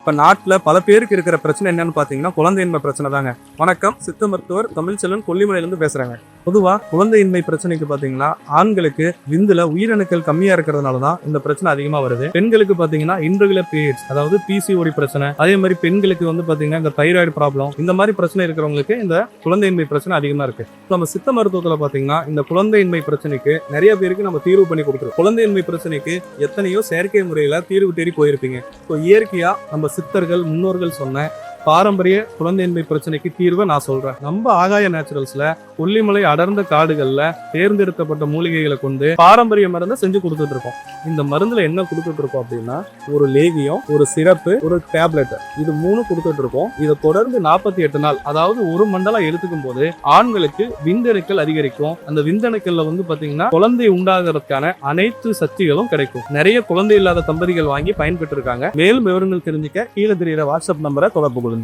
இப்ப நாட்டுல பல பேருக்கு இருக்கிற பிரச்சனை என்னன்னு பாத்தீங்கன்னா குழந்தையின்மை பிரச்சனை தாங்க. வணக்கம், சித்த மருத்துவர் தமிழ்ச்செல்வன் கொல்லிமலையில இருந்து பேசுறாங்க. பொதுவா குழந்தையின்மை பிரச்சனைக்கு பாத்தீங்கன்னா ஆண்களுக்கு விந்துல உயிரணுக்கள் கம்மியா இருக்கிறதுனாலதான் இந்த பிரச்சனை அதிகமா வருது. பெண்களுக்கு பாத்தீங்கன்னா இன்ரெகுலர் பீரியட்ஸ், அதாவது பிசிஓடி பிரச்சனை, அதே மாதிரி பெண்களுக்கு வந்து பாத்தீங்கன்னா இந்த தைராய்டு ப்ராப்ளம், இந்த மாதிரி பிரச்சனை இருக்கிறவங்களுக்கு இந்த குழந்தையின்மை பிரச்சனை அதிகமா இருக்கு. நம்ம சித்த மருத்துவத்துல பாத்தீங்கன்னா இந்த குழந்தையின்மை பிரச்சனைக்கு நிறைய பேருக்கு நம்ம தீர்வு பண்ணி கொடுக்குறோம். குழந்தையின்மை பிரச்சனைக்கு எத்தனையோ செயற்கை முறையில தீர்வு தேடி போயிருப்பீங்க. இயற்கையா நம்ம சித்தர்கள் முன்னோர்கள் சொன்ன பாரம்பரிய குழந்தையின்மை பிரச்சனைக்கு தீர்வை நான் சொல்றேன். நம்ம ஆகாய நேச்சுரல்ஸ்ல கொல்லிமலை அடர்ந்த காடுகள்ல தேர்ந்தெடுக்கப்பட்ட மூலிகைகளை கொண்டு பாரம்பரிய மருந்தை செஞ்சு கொடுத்துட்டு இருக்கோம். இந்த மருந்துல என்ன கொடுத்துட்டு இருக்கோம் அப்படின்னா ஒரு லேகியம், ஒரு சிரப்பு, ஒரு டேப்லெட், இது 3 கொடுத்துட்டு இருக்கோம். இதை தொடர்ந்து 48 நாள், அதாவது ஒரு மண்டலம் எடுத்துக்கும் போது ஆண்களுக்கு விந்தணுக்கள் அதிகரிக்கும். அந்த விந்தணுக்கள்ல வந்து பாத்தீங்கன்னா குழந்தை உண்டாகிறதுக்கான அனைத்து சக்திகளும் கிடைக்கும். நிறைய குழந்தை இல்லாத தம்பதிகள் வாங்கி பயன்பெற்று இருக்காங்க. மேலும் விவரங்கள் தெரிஞ்சுக்க கீழே தெரியுற வாட்ஸ்அப் நம்பரை தொடர்பு கொள்ளுங்க.